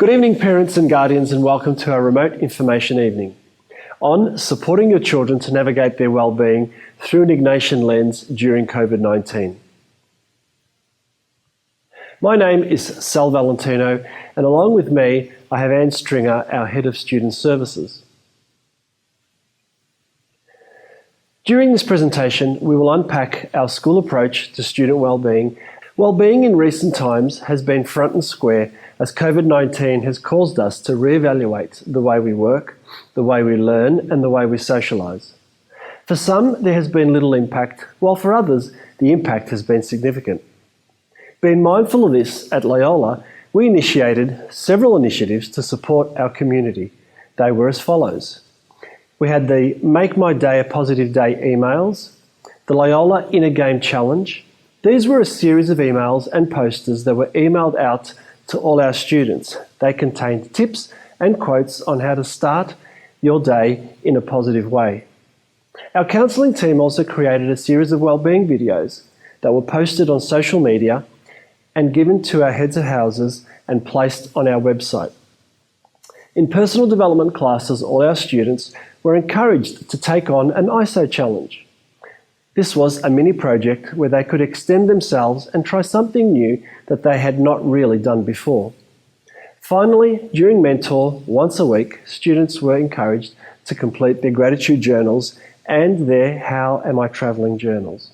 Good evening, parents and guardians, and welcome to our remote information evening on supporting your children to navigate their well-being through an Ignatian lens during COVID-19. My name is Sal Valentino, and along with me, I have Anne Stringer, our Head of Student Services. During this presentation, we will unpack our school approach to student well-being. Well-being in recent times has been front and square as COVID-19 has caused us to reevaluate the way we work, the way we learn, and the way we socialise. For some, there has been little impact, while for others, the impact has been significant. Being mindful of this, at Loyola, we initiated several initiatives to support our community. They were as follows. We had the Make My Day a Positive Day emails, the Loyola Inner Game Challenge. These were a series of emails and posters that were emailed out to all our students. They contained tips and quotes on how to start your day in a positive way. Our counselling team also created a series of wellbeing videos that were posted on social media and given to our heads of houses and placed on our website. In personal development classes, all our students were encouraged to take on an ISO challenge. This was a mini project where they could extend themselves and try something new that they had not really done before. Finally, during Mentor, once a week, students were encouraged to complete their gratitude journals and their How Am I Travelling journals.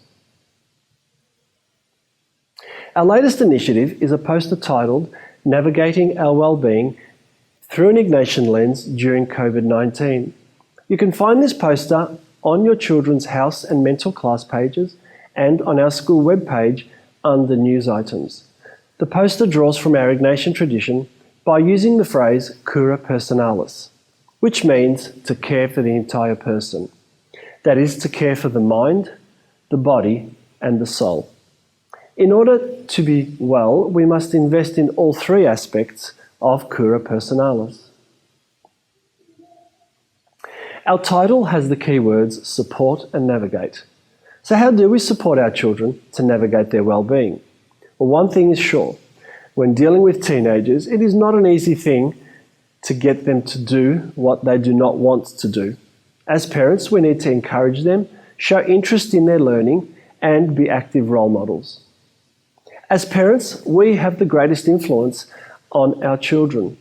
Our latest initiative is a poster titled Navigating Our Wellbeing Through an Ignatian Lens During COVID-19. You can find this poster on your children's house and mental class pages and on our school webpage under news items. The poster draws from our Ignatian tradition by using the phrase cura personalis, which means to care for the entire person. That is, to care for the mind, the body, and the soul. In order to be well, we must invest in all three aspects of cura personalis. Our title has the keywords support and navigate. So how do we support our children to navigate their well-being? Well, one thing is sure. When dealing with teenagers, it is not an easy thing to get them to do what they do not want to do. As parents, we need to encourage them, show interest in their learning, and be active role models. As parents, we have the greatest influence on our children.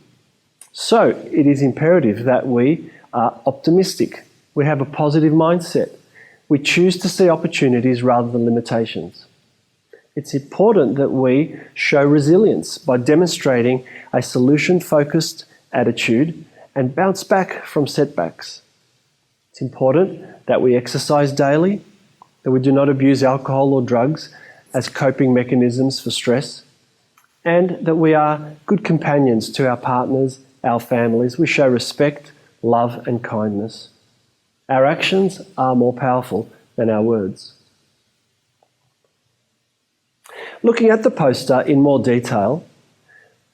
So it is imperative that we are optimistic. We have a positive mindset. We choose to see opportunities rather than limitations. It's important that we show resilience by demonstrating a solution-focused attitude and bounce back from setbacks. It's important that we exercise daily, that we do not abuse alcohol or drugs as coping mechanisms for stress, and that we are good companions to our partners, our families. We show respect, love, and kindness. Our actions are more powerful than our words. Looking at the poster in more detail,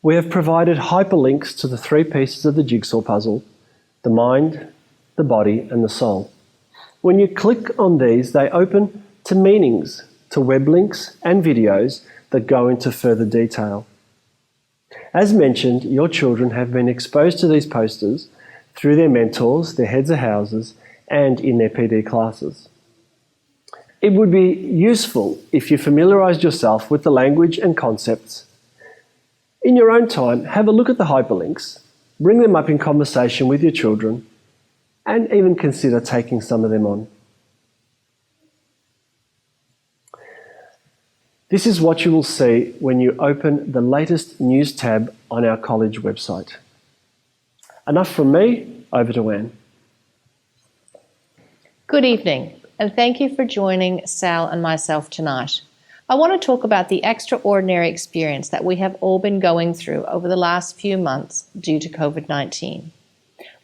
we have provided hyperlinks to the three pieces of the jigsaw puzzle: the mind, the body, and the soul. When you click on these, they open to meanings, to web links and videos that go into further detail. As mentioned, your children have been exposed to these posters through their mentors, their heads of houses, and in their PD classes. It would be useful if you familiarised yourself with the language and concepts. In your own time, have a look at the hyperlinks, bring them up in conversation with your children, and even consider taking some of them on. This is what you will see when you open the latest news tab on our college website. Enough from me, over to Anne. Good evening, and thank you for joining Sal and myself tonight. I want to talk about the extraordinary experience that we have all been going through over the last few months due to COVID-19.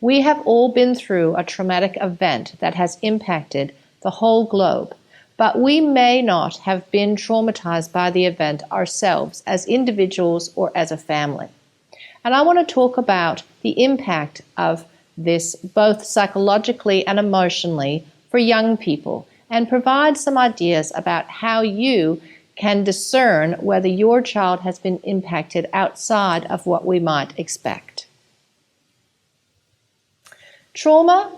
We have all been through a traumatic event that has impacted the whole globe, but we may not have been traumatized by the event ourselves as individuals or as a family. And I want to talk about the impact of this both psychologically and emotionally for young people and provide some ideas about how you can discern whether your child has been impacted outside of what we might expect. Trauma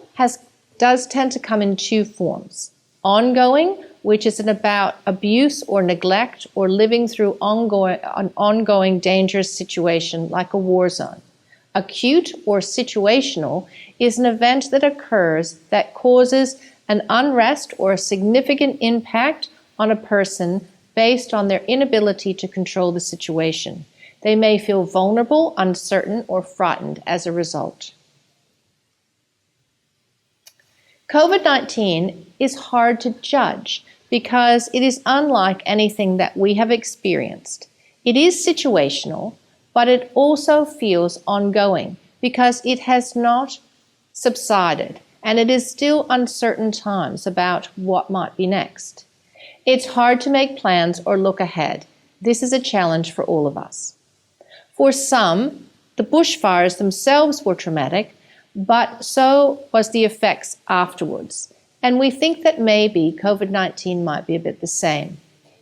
does tend to come in two forms. Ongoing, which is about abuse or neglect or living through an ongoing dangerous situation like a war zone. Acute or situational is an event that occurs that causes an unrest or a significant impact on a person based on their inability to control the situation. They may feel vulnerable, uncertain, or frightened as a result. COVID-19 is hard to judge because it is unlike anything that we have experienced. It is situational, but it also feels ongoing because it has not subsided and it is still uncertain times about what might be next. It's hard to make plans or look ahead. This is a challenge for all of us. For some, the bushfires themselves were traumatic, but so was the effects afterwards. And we think that maybe COVID-19 might be a bit the same.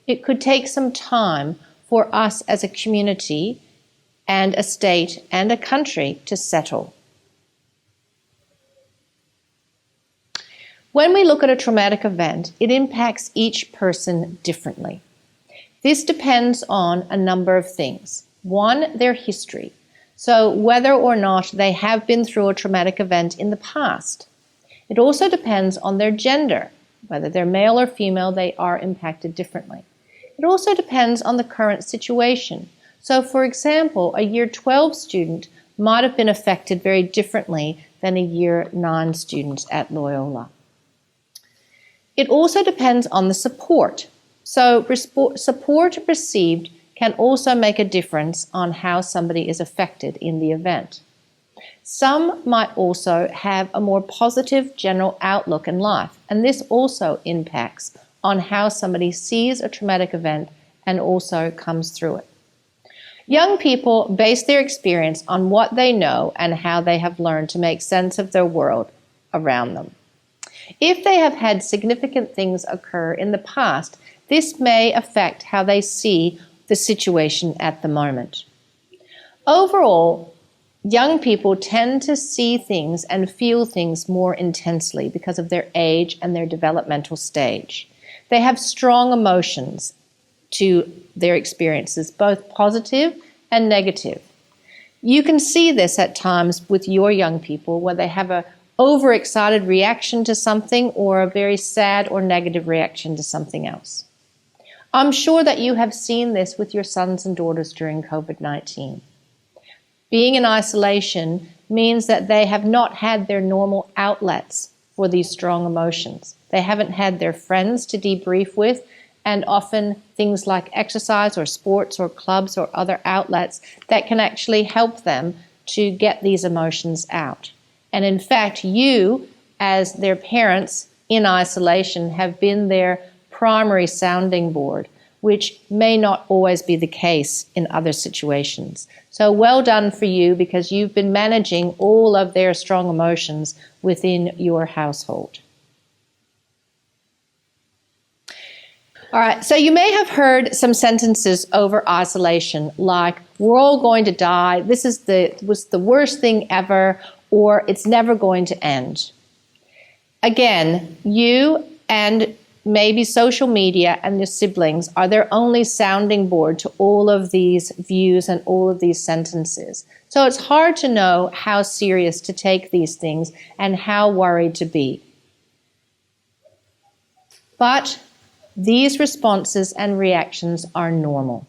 It could take some time for us as a community and a state and a country to settle. When we look at a traumatic event, it impacts each person differently. This depends on a number of things. One, their history. So whether or not they have been through a traumatic event in the past. It also depends on their gender. Whether they're male or female, they are impacted differently. It also depends on the current situation. So for example, a year 12 student might have been affected very differently than a year 9 student at Loyola. It also depends on the support. So support received can also make a difference on how somebody is affected in the event. Some might also have a more positive general outlook in life, and this also impacts on how somebody sees a traumatic event and also comes through it. Young people base their experience on what they know and how they have learned to make sense of their world around them. If they have had significant things occur in the past, this may affect how they see the situation at the moment. Overall, young people tend to see things and feel things more intensely because of their age and their developmental stage. They have strong emotions to their experiences, both positive and negative. You can see this at times with your young people where they have an overexcited reaction to something or a very sad or negative reaction to something else. I'm sure that you have seen this with your sons and daughters during COVID-19. Being in isolation means that they have not had their normal outlets for these strong emotions. They haven't had their friends to debrief with, and often things like exercise or sports or clubs or other outlets that can actually help them to get these emotions out. And in fact, you, as their parents in isolation, have been their primary sounding board, which may not always be the case in other situations. So well done for you, because you've been managing all of their strong emotions within your household. All right, so you may have heard some sentences over isolation, like, we're all going to die, this was the worst thing ever, or it's never going to end. Again, you and maybe social media and your siblings are their only sounding board to all of these views and all of these sentences. So it's hard to know how serious to take these things and how worried to be. But these responses and reactions are normal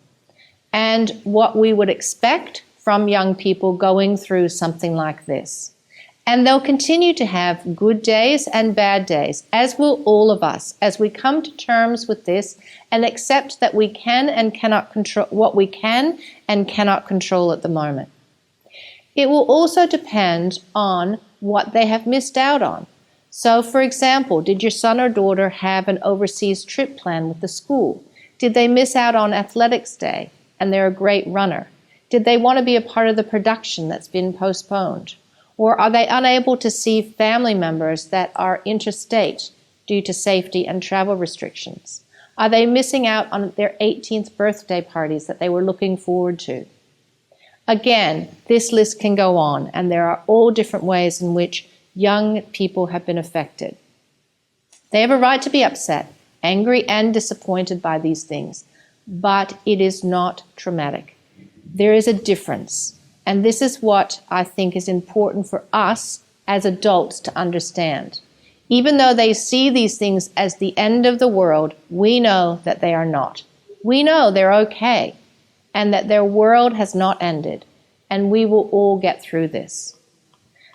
and what we would expect from young people going through something like this. And they'll continue to have good days and bad days, as will all of us, as we come to terms with this and accept that we can and cannot control what we can and cannot control at the moment. It will also depend on what they have missed out on. So, for example, did your son or daughter have an overseas trip planned with the school? Did they miss out on athletics day and they're a great runner? Did they want to be a part of the production that's been postponed? Or are they unable to see family members that are interstate due to safety and travel restrictions? Are they missing out on their 18th birthday parties that they were looking forward to? Again, this list can go on, and there are all different ways in which young people have been affected. They have a right to be upset, angry, and disappointed by these things, but it is not traumatic. There is a difference, and this is what I think is important for us as adults to understand. Even though they see these things as the end of the world, we know that they are not. We know they're okay, and that their world has not ended, and we will all get through this.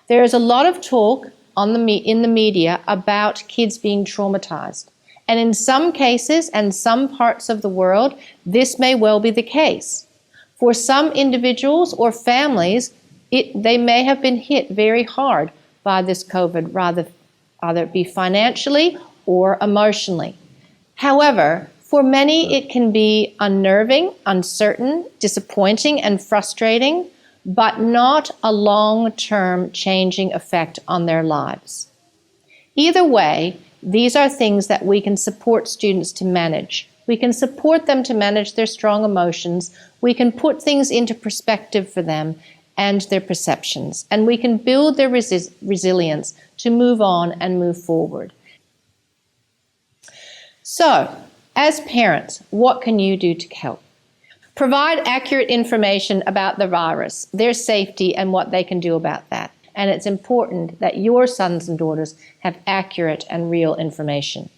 There is a lot of talk in the media about kids being traumatized. And in some cases and some parts of the world, this may well be the case. For some individuals or families, they may have been hit very hard by this COVID, either it be financially or emotionally. However, for many, it can be unnerving, uncertain, disappointing, and frustrating, but not a long-term changing effect on their lives. Either way, these are things that we can support students to manage. We can support them to manage their strong emotions. We can put things into perspective for them and their perceptions, and we can build their resilience to move on and move forward. So, as parents, what can you do to help? Provide accurate information about the virus, their safety, and what they can do about that. And it's important that your sons and daughters have accurate and real information.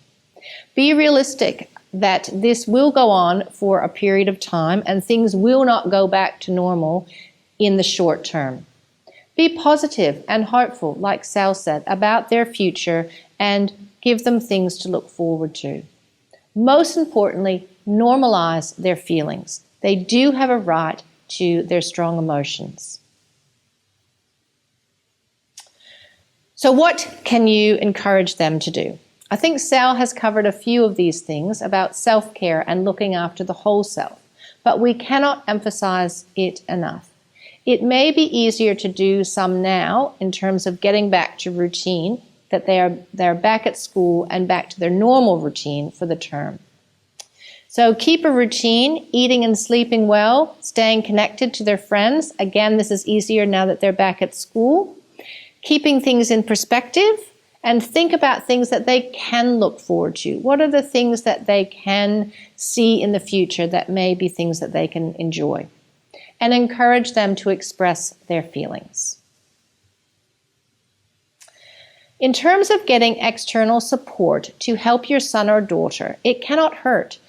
Be realistic that this will go on for a period of time and things will not go back to normal in the short term. Be positive and hopeful, like Sal said, about their future and give them things to look forward to. Most importantly, normalize their feelings. They do have a right to their strong emotions. So what can you encourage them to do? I think Sal has covered a few of these things about self-care and looking after the whole self, but we cannot emphasize it enough. It may be easier to do some now in terms of getting back to routine, that they're back at school and back to their normal routine for the term. So keep a routine, eating and sleeping well, staying connected to their friends. Again, this is easier now that they're back at school. Keeping things in perspective and think about things that they can look forward to. What are the things that they can see in the future that may be things that they can enjoy? And encourage them to express their feelings. In terms of getting external support to help your son or daughter, it cannot hurt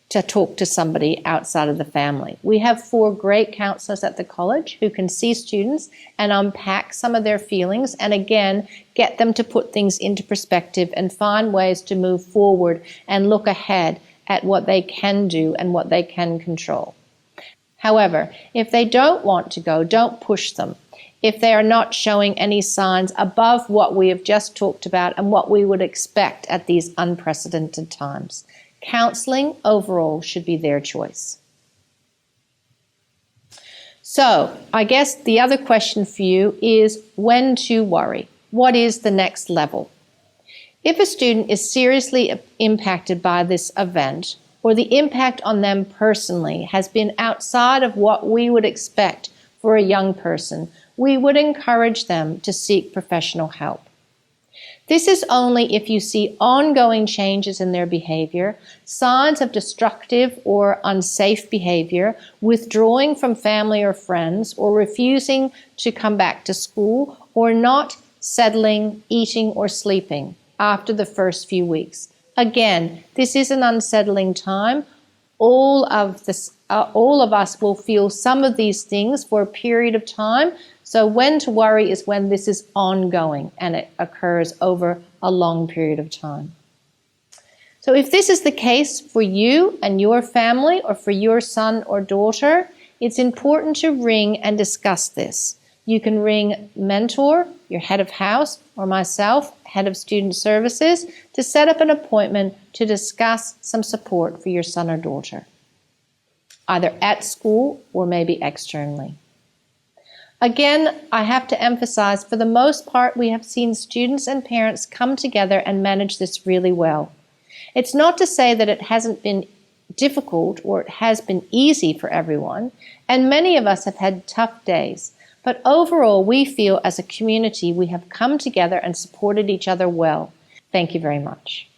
to talk to somebody outside of the family. We have 4 great counselors at the college who can see students and unpack some of their feelings and again, get them to put things into perspective and find ways to move forward and look ahead at what they can do and what they can control. However, if they don't want to go, don't push them. If they are not showing any signs above what we have just talked about and what we would expect at these unprecedented times, counseling overall should be their choice. So, I guess the other question for you is when to worry. What is the next level? If a student is seriously impacted by this event, or the impact on them personally has been outside of what we would expect for a young person, we would encourage them to seek professional help. This is only if you see ongoing changes in their behavior, signs of destructive or unsafe behavior, withdrawing from family or friends, or refusing to come back to school, or not settling, eating, or sleeping after the first few weeks. Again, this is an unsettling time. All of us will feel some of these things for a period of time. So when to worry is when this is ongoing and it occurs over a long period of time. So if this is the case for you and your family or for your son or daughter, it's important to ring and discuss this. You can ring mentor, your head of house, or myself, head of student services, to set up an appointment to discuss some support for your son or daughter, either at school or maybe externally. Again, I have to emphasize, for the most part, we have seen students and parents come together and manage this really well. It's not to say that it hasn't been difficult or it has been easy for everyone, and many of us have had tough days. But overall, we feel as a community we have come together and supported each other well. Thank you very much.